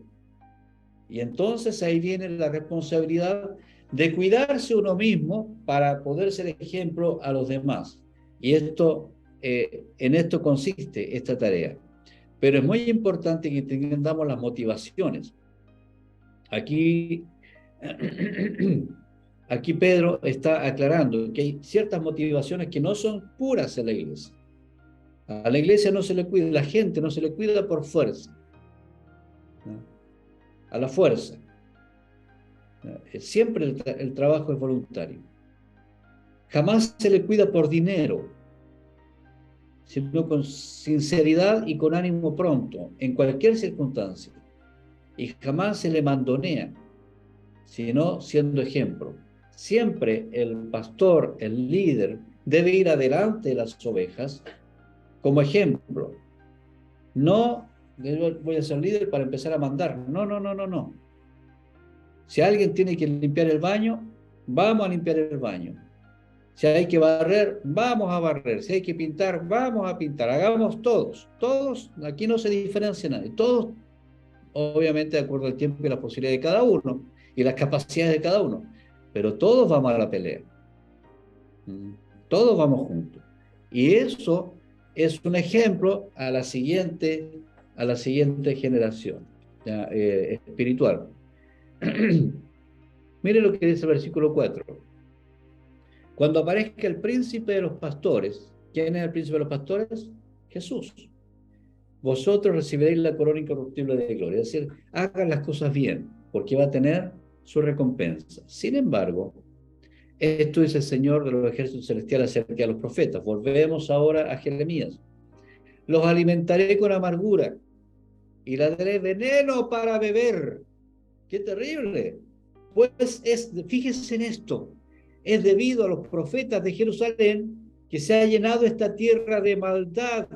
Y entonces ahí viene la responsabilidad de cuidarse uno mismo para poder ser ejemplo a los demás. Y en esto consiste esta tarea. Pero es muy importante que entendamos las motivaciones. Aquí Pedro está aclarando que hay ciertas motivaciones que no son puras en la iglesia. A la iglesia no se le cuida, la gente no se le cuida por fuerza, ¿no? A la fuerza. Siempre el trabajo es voluntario. Jamás se le cuida por dinero, sino con sinceridad y con ánimo pronto, en cualquier circunstancia. Y jamás se le mandonea, sino siendo ejemplo. Siempre el pastor, el líder, debe ir adelante de las ovejas como ejemplo. No voy a ser líder para empezar a mandar. No. Si alguien tiene que limpiar el baño, vamos a limpiar el baño. Si hay que barrer, vamos a barrer. Si hay que pintar, vamos a pintar. Hagamos todos. Todos, aquí no se diferencia nadie. Todos, obviamente, de acuerdo al tiempo y las posibilidades de cada uno y las capacidades de cada uno. Pero todos vamos a la pelea. Todos vamos juntos. Y eso es un ejemplo a la siguiente generación ¿ya? Espiritual. Mire lo que dice el versículo 4. Cuando aparezca el príncipe de los pastores, ¿quién es el príncipe de los pastores? Jesús. Vosotros recibiréis la corona incorruptible de gloria. Es decir, hagan las cosas bien, porque va a tener su recompensa. Sin embargo, esto dice el Señor de los ejércitos celestiales acerca de los profetas. Volvemos ahora a Jeremías. Los alimentaré con amargura y les daré veneno para beber. ¡Qué terrible! Pues fíjense en esto, es debido a los profetas de Jerusalén que se ha llenado esta tierra de maldad.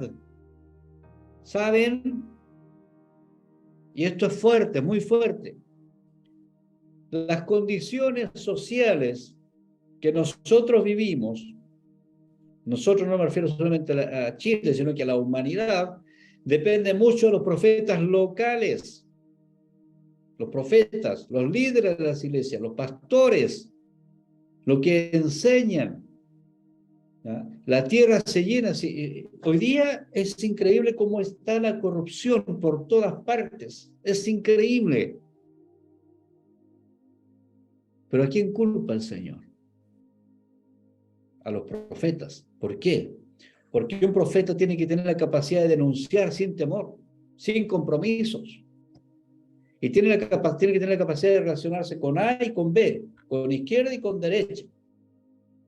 ¿Saben? Y esto es fuerte, muy fuerte. Las condiciones sociales que nosotros vivimos, nosotros no me refiero solamente a Chile, sino que a la humanidad, depende mucho de los profetas locales. Los profetas, los líderes de las iglesias, los pastores, lo que enseñan. ¿Ya? La tierra se llena. Hoy día es increíble cómo está la corrupción por todas partes. Es increíble. Pero ¿a quién culpa el Señor? A los profetas. ¿Por qué? Porque un profeta tiene que tener la capacidad de denunciar sin temor, sin compromisos. Y tiene que tener la capacidad de relacionarse con A y con B, con izquierda y con derecha,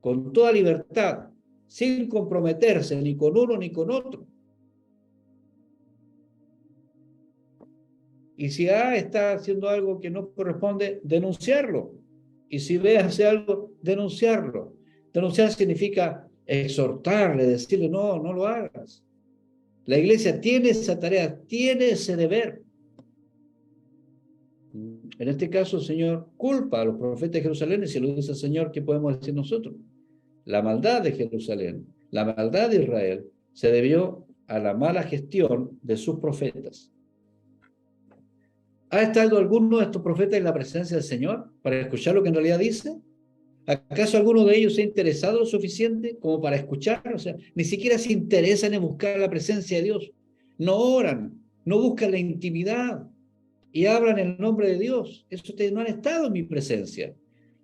con toda libertad, sin comprometerse ni con uno ni con otro. Y si A está haciendo algo que no corresponde, denunciarlo. Y si B hace algo, denunciarlo. Denunciar significa exhortarle, decirle, no, no lo hagas. La iglesia tiene esa tarea, tiene ese deber. En este caso, el Señor culpa a los profetas de Jerusalén, y si lo dice el Señor, ¿qué podemos decir nosotros? La maldad de Jerusalén, la maldad de Israel, se debió a la mala gestión de sus profetas. ¿Ha estado alguno de estos profetas en la presencia del Señor para escuchar lo que en realidad dice? ¿Acaso alguno de ellos se ha interesado lo suficiente como para escuchar? O sea, ni siquiera se interesan en buscar la presencia de Dios. No oran, no buscan la intimidad y hablan en el nombre de Dios. Ustedes no han estado en mi presencia.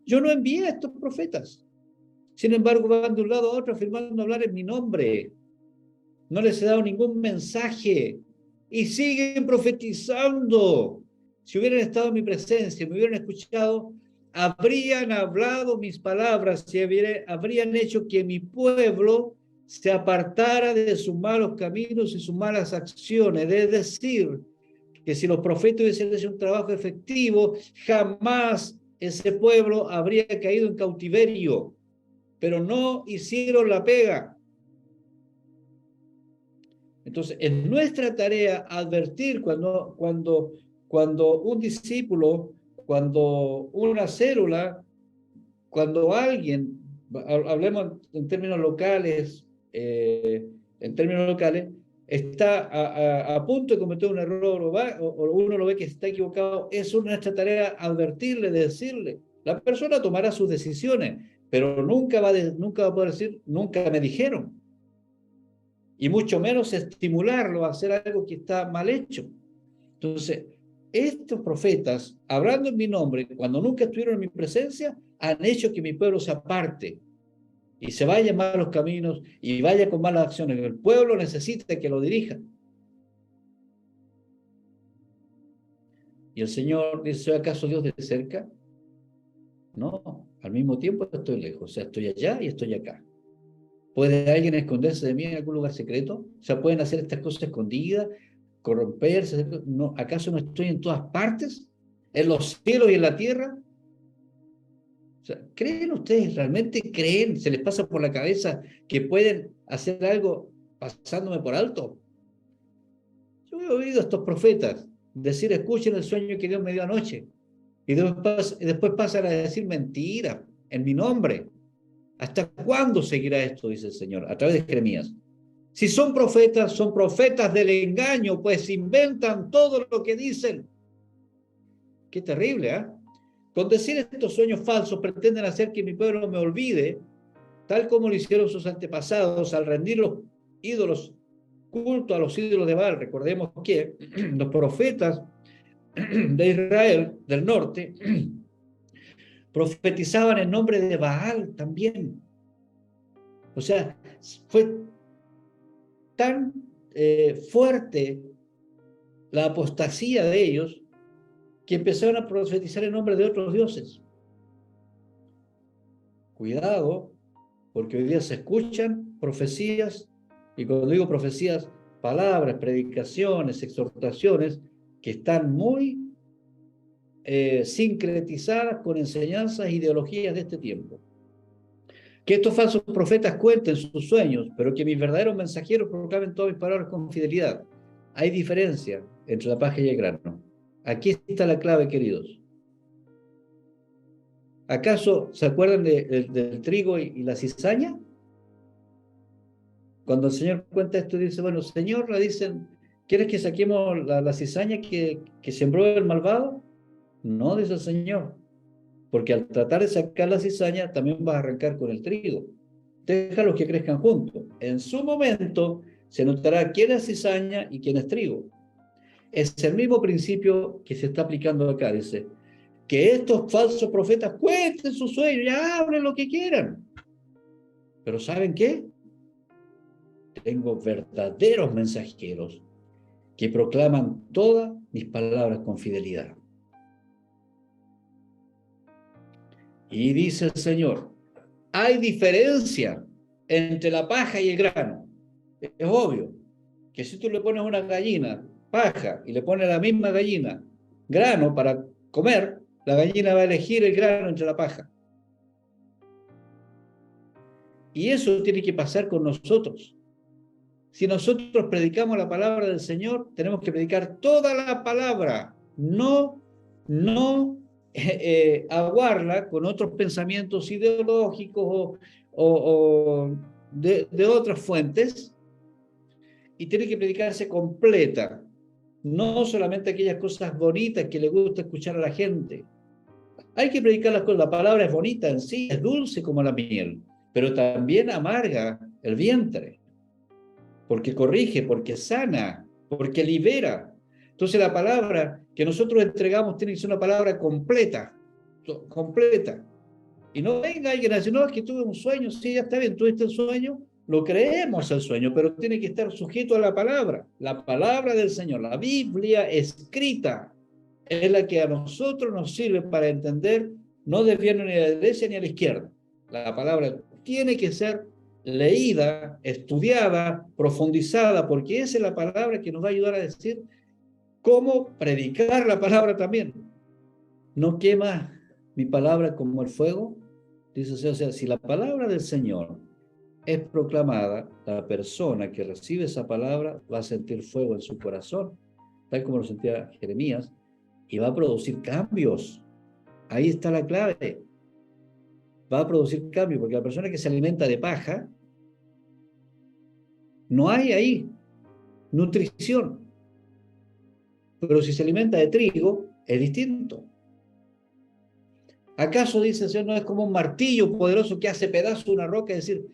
Yo no envié a estos profetas. Sin embargo, van de un lado a otro afirmando hablar en mi nombre. No les he dado ningún mensaje y siguen profetizando. Si hubieran estado en mi presencia, me hubieran escuchado, habrían hablado mis palabras y habrían hecho que mi pueblo se apartara de sus malos caminos y sus malas acciones. Es decir, que si los profetas hubiesen hecho un trabajo efectivo, jamás ese pueblo habría caído en cautiverio, pero no hicieron la pega. Entonces, es nuestra tarea advertir cuando un discípulo, cuando una célula, cuando alguien, hablemos en términos locales, está a punto de cometer un error o uno lo ve que está equivocado, es nuestra tarea advertirle, decirle. La persona tomará sus decisiones, pero nunca va a poder decir, nunca me dijeron. Y mucho menos estimularlo a hacer algo que está mal hecho. Entonces, estos profetas, hablando en mi nombre, cuando nunca estuvieron en mi presencia, han hecho que mi pueblo se aparte y se vaya en malos caminos y vaya con malas acciones. El pueblo necesita que lo dirijan. Y el Señor dice, ¿soy acaso Dios de cerca? No, al mismo tiempo estoy lejos, o sea, estoy allá y estoy acá. ¿Puede alguien esconderse de mí en algún lugar secreto? O sea, ¿pueden hacer estas cosas escondidas, corromperse? No, ¿acaso no estoy en todas partes? ¿En los cielos y en la tierra? O sea, ¿creen ustedes, realmente creen, se les pasa por la cabeza que pueden hacer algo pasándome por alto? Yo he oído a estos profetas decir, escuchen el sueño que Dios me dio anoche. Y después pasan a decir mentiras en mi nombre. ¿Hasta cuándo seguirá esto? Dice el Señor, a través de Jeremías. Si son profetas del engaño, pues inventan todo lo que dicen. Qué terrible, ¿eh? Con decir estos sueños falsos pretenden hacer que mi pueblo me olvide, tal como lo hicieron sus antepasados al rendir los ídolos, culto a los ídolos de Baal. Recordemos que los profetas de Israel, del norte, profetizaban en nombre de Baal también. O sea, fue tan fuerte la apostasía de ellos que empezaron a profetizar en nombre de otros dioses. Cuidado, porque hoy día se escuchan profecías, y cuando digo profecías, palabras, predicaciones, exhortaciones, que están muy sincretizadas con enseñanzas e ideologías de este tiempo. Que estos falsos profetas cuenten sus sueños, pero que mis verdaderos mensajeros proclamen todas mis palabras con fidelidad. Hay diferencia entre la paja y el grano. Aquí está la clave, queridos. ¿Acaso se acuerdan del trigo y la cizaña? Cuando el Señor cuenta esto, dice, bueno, Señor, le dicen, ¿quieres que saquemos la cizaña que sembró el malvado? No, dice el Señor, porque al tratar de sacar la cizaña, también vas a arrancar con el trigo. Déjalos que crezcan juntos. En su momento se notará quién es cizaña y quién es trigo. Es el mismo principio que se está aplicando acá, dice, que estos falsos profetas cuenten sus sueños y hablen lo que quieran. Pero ¿saben qué? Tengo verdaderos mensajeros que proclaman todas mis palabras con fidelidad. Y dice el Señor, hay diferencia entre la paja y el grano. Es obvio que si tú le pones una gallina paja y le pones la misma gallina grano para comer, la gallina va a elegir el grano entre la paja. Y eso tiene que pasar con nosotros. Si nosotros predicamos la palabra del Señor, tenemos que predicar toda la palabra, no aguarla con otros pensamientos ideológicos o de otras fuentes, y tiene que predicarse completa, no solamente aquellas cosas bonitas que le gusta escuchar a la gente. Hay que predicar las cosas, la palabra es bonita en sí, es dulce como la miel, pero también amarga el vientre, porque corrige, porque sana, porque libera. Entonces la palabra que nosotros entregamos tiene que ser una palabra completa, completa. Y no venga alguien a decir, no, es que tuve un sueño, sí, ya está bien, tuviste el sueño, lo creemos el sueño, pero tiene que estar sujeto a la palabra del Señor, la Biblia escrita, es la que a nosotros nos sirve para entender, no desviarnos ni a la derecha ni a la izquierda. La palabra tiene que ser leída, estudiada, profundizada, porque esa es la palabra que nos va a ayudar a decir cómo predicar la palabra también. No quema mi palabra como el fuego, dice, o sea, si la palabra del Señor es proclamada, la persona que recibe esa palabra va a sentir fuego en su corazón, tal como lo sentía Jeremías, y va a producir cambios. Ahí está la clave. Va a producir cambios, porque la persona que se alimenta de paja, no hay ahí nutrición. Pero si se alimenta de trigo, es distinto. ¿Acaso, dice el Señor, no es como un martillo poderoso que hace pedazo una roca? Es decir,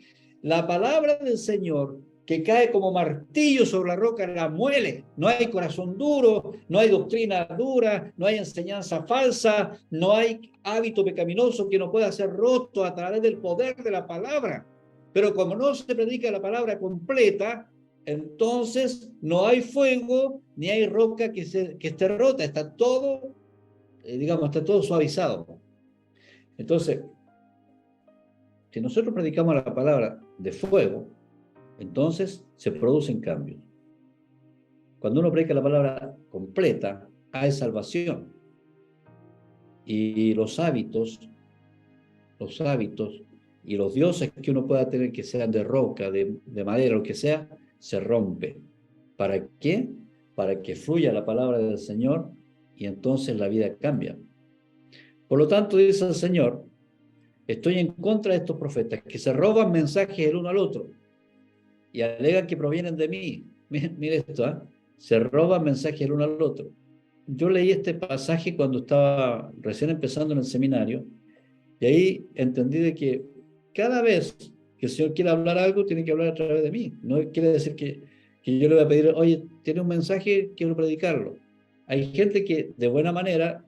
la palabra del Señor que cae como martillo sobre la roca la muele. No hay corazón duro, no hay doctrina dura, no hay enseñanza falsa, no hay hábito pecaminoso que no pueda ser roto a través del poder de la palabra. Pero como no se predica la palabra completa, entonces no hay fuego ni hay roca que esté rota. Está todo, está todo suavizado. Entonces, si nosotros predicamos la palabra de fuego, entonces se producen cambios. Cuando uno predica la palabra completa, hay salvación. Y los hábitos y los dioses que uno pueda tener, que sean de roca, de madera, lo que sea, se rompe. ¿Para qué? Para que fluya la palabra del Señor y entonces la vida cambia. Por lo tanto, dice el Señor, estoy en contra de estos profetas que se roban mensajes el uno al otro y alegan que provienen de mí. Mire esto, ¿eh? Se roban mensajes el uno al otro. Yo leí este pasaje cuando estaba recién empezando en el seminario y ahí entendí de que cada vez que el Señor quiere hablar algo, tiene que hablar a través de mí. No quiere decir que yo le voy a pedir, oye, tiene un mensaje, quiero predicarlo. Hay gente que de buena manera,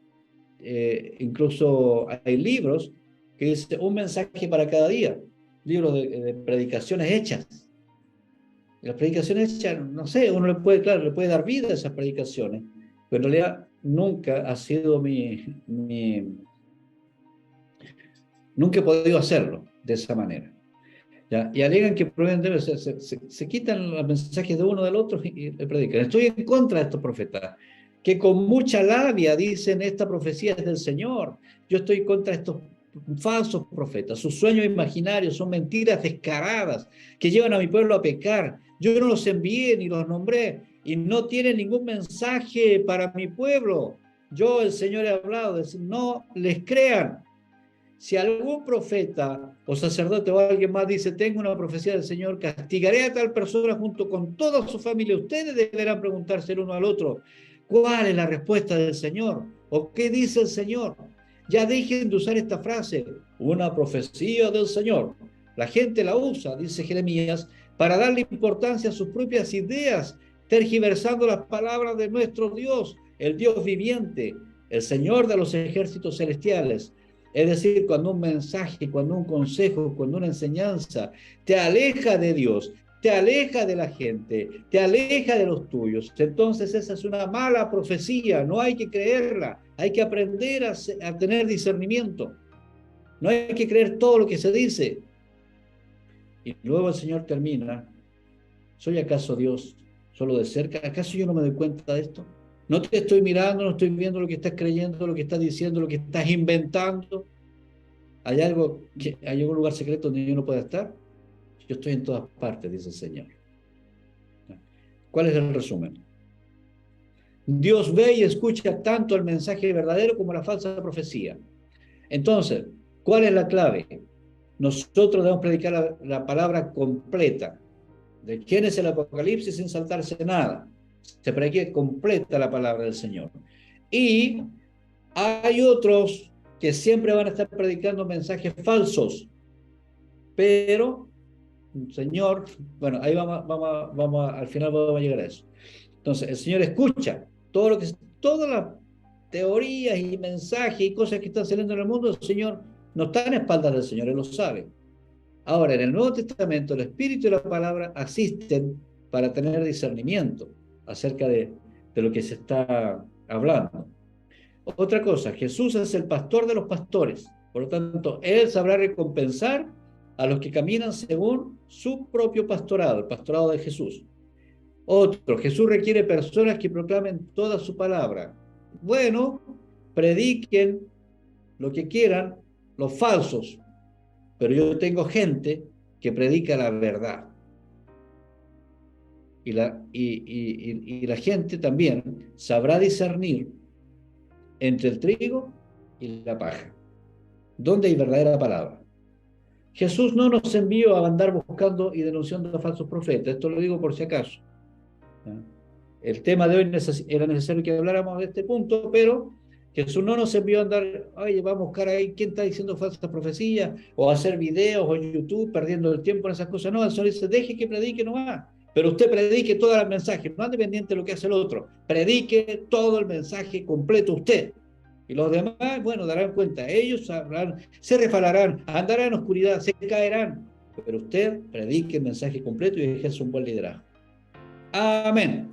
incluso hay libros que dicen un mensaje para cada día, libros de predicaciones hechas. Y las predicaciones hechas, no sé, uno le puede dar vida a esas predicaciones, pero en realidad nunca ha sido nunca he podido hacerlo de esa manera. ¿Ya? Y alegan que se quitan los mensajes de uno del otro y le predican. Estoy en contra de estos profetas, que con mucha labia dicen esta profecía es del Señor. Yo estoy contra estos falsos profetas. Sus sueños imaginarios son mentiras descaradas que llevan a mi pueblo a pecar. Yo no los envié ni los nombré. y no tienen ningún mensaje para mi pueblo. Yo, el Señor, he hablado, es decir, no les crean. Si algún profeta o sacerdote o alguien más dice, tengo una profecía del Señor, castigaré a tal persona junto con toda su familia, ustedes deberán preguntarse el uno al otro, ¿cuál es la respuesta del Señor? ¿O qué dice el Señor? Ya dejen de usar esta frase, una profecía del Señor. La gente la usa, dice Jeremías, para darle importancia a sus propias ideas, tergiversando las palabras de nuestro Dios, el Dios viviente, el Señor de los ejércitos celestiales. Es decir, cuando un mensaje, cuando un consejo, cuando una enseñanza te aleja de Dios, te aleja de la gente, te aleja de los tuyos, entonces esa es una mala profecía, no hay que creerla, hay que aprender a tener discernimiento, no hay que creer todo lo que se dice. Y luego el Señor termina, ¿soy acaso Dios solo de cerca? ¿Acaso yo no me doy cuenta de esto? No te estoy mirando, no estoy viendo lo que estás creyendo, lo que estás diciendo, lo que estás inventando. ¿Hay algún lugar secreto donde yo no pueda estar? Yo estoy en todas partes, dice el Señor. ¿Cuál es el resumen? Dios ve y escucha tanto el mensaje verdadero como la falsa profecía. Entonces, ¿cuál es la clave? Nosotros debemos predicar la palabra completa. De quién es el Apocalipsis sin saltarse nada. Se predique completa la palabra del Señor. Y hay otros que siempre van a estar predicando mensajes falsos. Pero, Señor, bueno, ahí al final vamos a llegar a eso. Entonces, el Señor escucha todas las teorías y mensajes y cosas que están saliendo en el mundo. El Señor no está en espaldas del Señor, Él lo sabe. Ahora, en el Nuevo Testamento, el Espíritu y la palabra asisten para tener discernimiento acerca de lo que se está hablando. Otra cosa, Jesús es el pastor de los pastores. Por lo tanto, Él sabrá recompensar a los que caminan según su propio pastorado, el pastorado de Jesús. Otro, Jesús requiere personas que proclamen toda su palabra. Bueno, prediquen lo que quieran los falsos, pero yo tengo gente que predica la verdad. Y la gente también sabrá discernir entre el trigo y la paja. ¿Dónde hay verdadera palabra? Jesús no nos envió a andar buscando y denunciando a falsos profetas. Esto lo digo por si acaso. El tema de hoy era necesario que habláramos de este punto, pero Jesús no nos envió a andar, oye, vamos a buscar ahí quién está diciendo falsas profecías, o hacer videos o YouTube perdiendo el tiempo en esas cosas. No, el Señor dice, deje que predique nomás. Pero usted predique todo el mensaje, no ande pendiente de lo que hace el otro. Predique todo el mensaje completo usted. Y los demás, bueno, darán cuenta. Ellos sabrán, se resbalarán, andarán en oscuridad, se caerán. Pero usted predique el mensaje completo y ejerce un buen liderazgo. Amén.